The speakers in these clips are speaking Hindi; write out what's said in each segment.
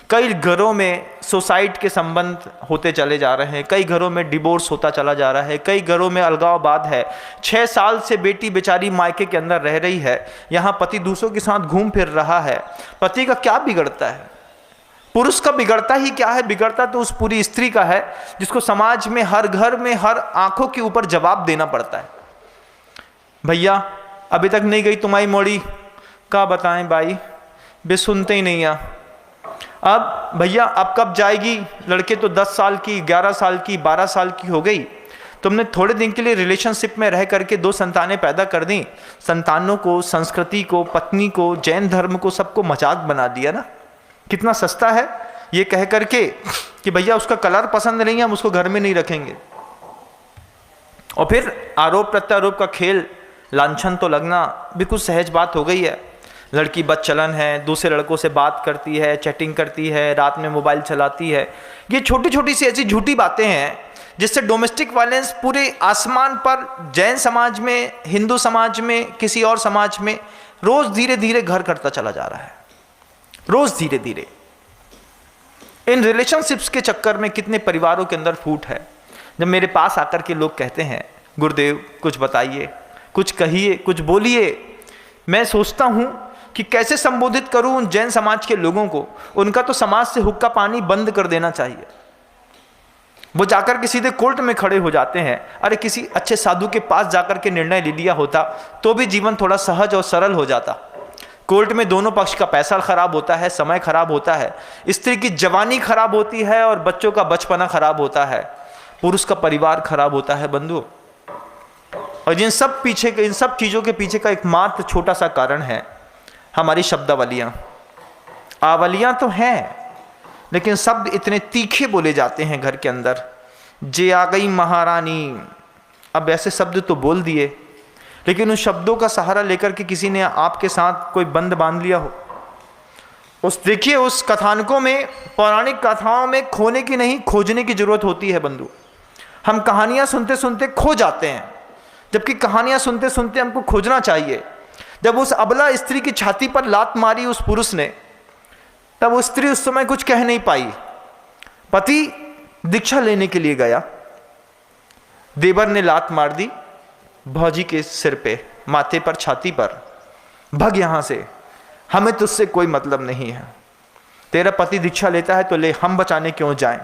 कई घरों में सुसाइड के संबंध होते चले जा रहे हैं, कई घरों में डिवोर्स होता चला जा रहा है, कई घरों में अलगाववाद है। 6 साल से बेटी बेचारी मायके के अंदर रह रही है, यहाँ पति दूसरों के साथ घूम फिर रहा है। पति का क्या बिगड़ता है? पुरुष का बिगड़ता ही क्या है? बिगड़ता तो उस पूरी स्त्री का है जिसको समाज में, हर घर में, हर आंखों के ऊपर जवाब देना पड़ता है। भैया अभी तक नहीं गई तुम्हारी मोड़ी, क्या बताएं भाई, बे सुनते ही नहीं। अब भैया अब कब जाएगी? लड़के तो 10 साल की, 11 साल की, 12 साल की हो गई। तुमने थोड़े दिन के लिए रिलेशनशिप में रह करके 2 संतानें पैदा कर दी। संतानों को, संस्कृति को, पत्नी को, जैन धर्म को, सबको मजाक बना दिया ना। कितना सस्ता है ये कह करके कि भैया उसका कलर पसंद नहीं है, हम उसको घर में नहीं रखेंगे। और फिर आरोप प्रत्यारोप का खेल, लांछन तो लगना बिल्कुल सहज बात हो गई है। लड़की बदचलन है, दूसरे लड़कों से बात करती है, चैटिंग करती है, रात में मोबाइल चलाती है। ये छोटी छोटी सी ऐसी झूठी बातें हैं जिससे डोमेस्टिक वायलेंस पूरे आसमान पर, जैन समाज में, हिंदू समाज में, किसी और समाज में रोज धीरे धीरे घर करता चला जा रहा है। रोज धीरे धीरे इन रिलेशनशिप्स के चक्कर में कितने परिवारों के अंदर फूट है। जब मेरे पास आकर के लोग कहते हैं गुरुदेव कुछ बताइए, कुछ कहिए, कुछ बोलिए, मैं सोचता हूं कि कैसे संबोधित करूं उन जैन समाज के लोगों को। उनका तो समाज से हुक्का पानी बंद कर देना चाहिए। वो जाकर के सीधे कोर्ट में खड़े हो जाते हैं। अरे किसी अच्छे साधु के पास जाकर के निर्णय ले लिया होता तो भी जीवन थोड़ा सहज और सरल हो जाता। कोर्ट में दोनों पक्ष का पैसा खराब होता है, समय खराब होता है, स्त्री की जवानी खराब होती है और बच्चों का बचपना खराब होता है, पुरुष का परिवार खराब होता है बंधु। और इन सब चीजों के पीछे का एकमात्र छोटा सा कारण है हमारी शब्दावलियां। आवलियां तो हैं लेकिन शब्द इतने तीखे बोले जाते हैं घर के अंदर। जे आ गई महारानी, अब ऐसे शब्द तो बोल दिए, लेकिन उन शब्दों का सहारा लेकर के किसी ने आपके साथ कोई बंध बांध लिया हो। देखिए उस कथानकों में, पौराणिक कथाओं में खोने की नहीं, खोजने की जरूरत होती है बंधु। हम कहानियां सुनते सुनते खो जाते हैं, जबकि कहानियां सुनते सुनते हमको खोजना चाहिए। जब उस अबला स्त्री की छाती पर लात मारी उस पुरुष ने, तब वो स्त्री उस समय कुछ कह नहीं पाई। पति दीक्षा लेने के लिए गया, देवर ने लात मार दी भौजी के सिर पे, माथे पर, छाती पर, भग यहां से, हमें तुझसे कोई मतलब नहीं है। तेरा पति दीक्षा लेता है तो ले, हम बचाने क्यों जाएं।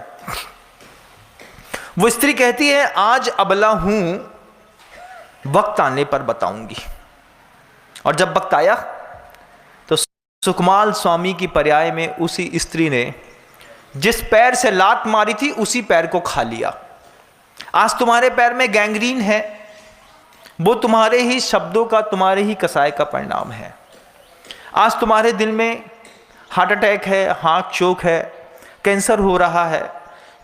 वो स्त्री कहती है आज अबला हूं, वक्त आने पर बताऊंगी। और जब वक्त आया तो सुकमाल स्वामी की पर्याय में उसी स्त्री ने जिस पैर से लात मारी थी उसी पैर को खा लिया। आज तुम्हारे पैर में गैंग्रीन है, वो तुम्हारे ही शब्दों का, तुम्हारे ही कसाय का परिणाम है। आज तुम्हारे दिल में हार्ट अटैक है, हार्ट चोक है, कैंसर हो रहा है,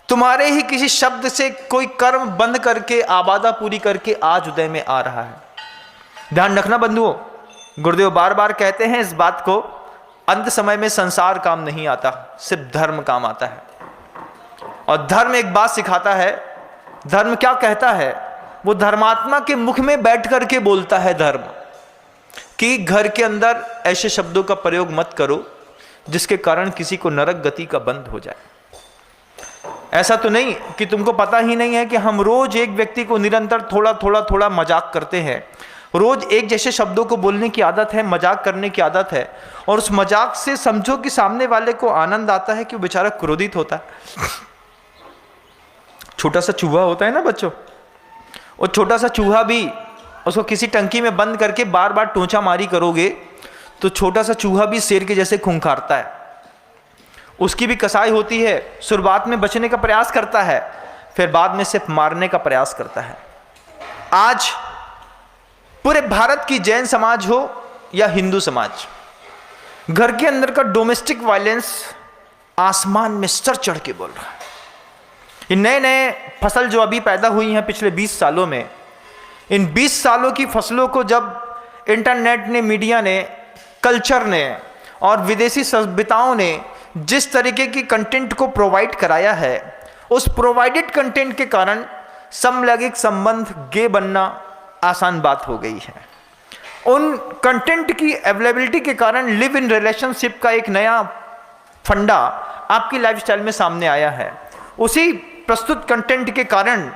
तुम्हारे ही किसी शब्द से कोई कर्म बंद करके, आबादा पूरी करके आज उदय में आ रहा है। ध्यान रखना बंधुओं, गुरुदेव बार बार कहते हैं इस बात को, अंत समय में संसार काम नहीं आता, सिर्फ धर्म काम आता है। और धर्म एक बात सिखाता है। धर्म क्या कहता है? वो धर्मात्मा के मुख में बैठ करके बोलता है धर्म, कि घर के अंदर ऐसे शब्दों का प्रयोग मत करो जिसके कारण किसी को नरक गति का बंध हो जाए। ऐसा तो नहीं कि तुमको पता ही नहीं है कि हम रोज एक व्यक्ति को निरंतर थोड़ा थोड़ा थोड़ा मजाक करते हैं। रोज एक जैसे शब्दों को बोलने की आदत है, मजाक करने की आदत है, और उस मजाक से समझो कि सामने वाले को आनंद आता है कि वो बेचारा क्रोधित होता है। छोटा सा चूहा होता है ना बच्चों, वो छोटा सा चूहा भी, उसको किसी टंकी में बंद करके बार बार टोंचा मारी करोगे तो छोटा सा चूहा भी शेर के जैसे खूंखारता है। उसकी भी कसाई होती है, शुरुआत में बचने का प्रयास करता है, फिर बाद में सिर्फ मारने का प्रयास करता है। आज पूरे भारत की जैन समाज हो या हिंदू समाज, घर के अंदर का डोमेस्टिक वायलेंस आसमान में सर चढ़ के बोल रहा है। ये नए नए फसल जो अभी पैदा हुई हैं पिछले 20 सालों में, इन 20 सालों की फसलों को जब इंटरनेट ने, मीडिया ने, कल्चर ने और विदेशी सभ्यताओं ने जिस तरीके की कंटेंट को प्रोवाइड कराया है, उस प्रोवाइडेड कंटेंट के कारण समलैंगिक संबंध, गे बनना आसान बात हो गई है। उन कंटेंट की अवेलेबिलिटी के कारण लिव इन रिलेशनशिप का एक नया फंडा आपकी लाइफस्टाइल में सामने आया है। उसी प्रस्तुत कंटेंट के कारण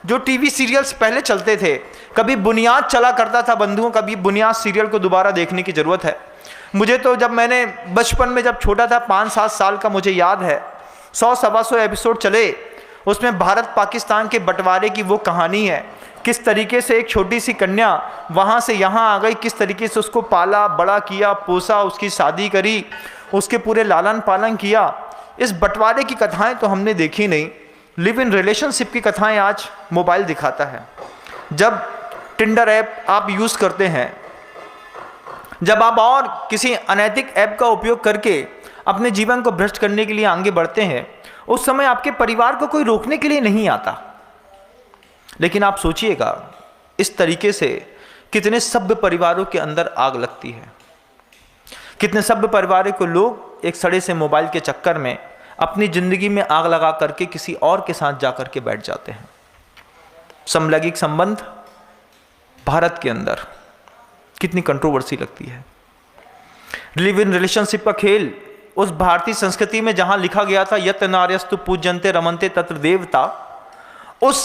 जो टीवी सीरियल्स पहले चलते थे, कभी बुनियाद चला करता था बंधुओं, कभी बुनियाद सीरियल को दोबारा देखने की ज़रूरत है। मुझे तो जब मैंने बचपन में जब छोटा था 5-7 साल का, मुझे याद है 100-125 एपिसोड चले। उसमें भारत पाकिस्तान के बंटवारे की वो कहानी है, किस तरीके से एक छोटी सी कन्या वहाँ से यहाँ आ गई, किस तरीके से उसको पाला बड़ा किया, पोसा, उसकी शादी करी, उसके पूरे लालन पालन किया। इस बंटवारे की कथाएं तो हमने देखी नहीं, लिव इन रिलेशनशिप की कथाएं आज मोबाइल दिखाता है। जब टिंडर ऐप आप यूज़ करते हैं, जब आप और किसी अनैतिक ऐप का उपयोग करके अपने जीवन को भ्रष्ट करने के लिए आगे बढ़ते हैं, उस समय आपके परिवार को कोई रोकने के लिए नहीं आता। लेकिन आप सोचिएगा, इस तरीके से कितने सभ्य परिवारों के अंदर आग लगती है, कितने सभ्य परिवारों को लोग एक सड़े से मोबाइल के चक्कर में अपनी जिंदगी में आग लगा करके किसी और के साथ जाकर के बैठ जाते हैं। समलैंगिक संबंध भारत के अंदर कितनी कंट्रोवर्सी लगती है। लिव इन रिलेशनशिप का खेल उस भारतीय संस्कृति में जहां लिखा गया था यत नार्यस्तु पूज्यन्ते रमन्ते तत्र देवता, उस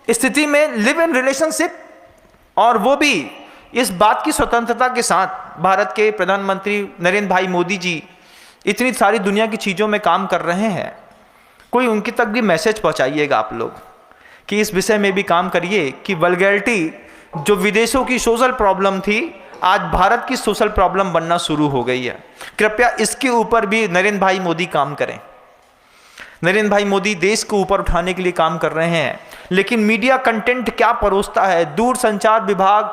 स्थिति में लिव इन रिलेशनशिप, और वो भी इस बात की स्वतंत्रता के साथ भारत के प्रधानमंत्री नरेंद्र भाई मोदी जी इतनी सारी दुनिया की चीज़ों में काम कर रहे हैं। कोई उनकी तक भी मैसेज पहुंचाइएगा आप लोग कि इस विषय में भी काम करिए कि वल्गैरिटी जो विदेशों की सोशल प्रॉब्लम थी, आज भारत की सोशल प्रॉब्लम बनना शुरू हो गई है। कृपया इसके ऊपर भी नरेंद्र भाई मोदी काम करें। नरेंद्र भाई मोदी देश को ऊपर उठाने के लिए काम कर रहे हैं, लेकिन मीडिया कंटेंट क्या परोसता है, दूरसंचार विभाग,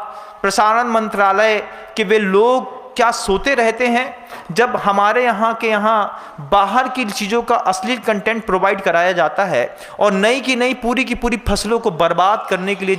प्रसारण मंत्रालय के वे लोग क्या सोते रहते हैं जब हमारे यहाँ बाहर की चीज़ों का अश्लील कंटेंट प्रोवाइड कराया जाता है और नई की नई पूरी की पूरी फसलों को बर्बाद करने के लिए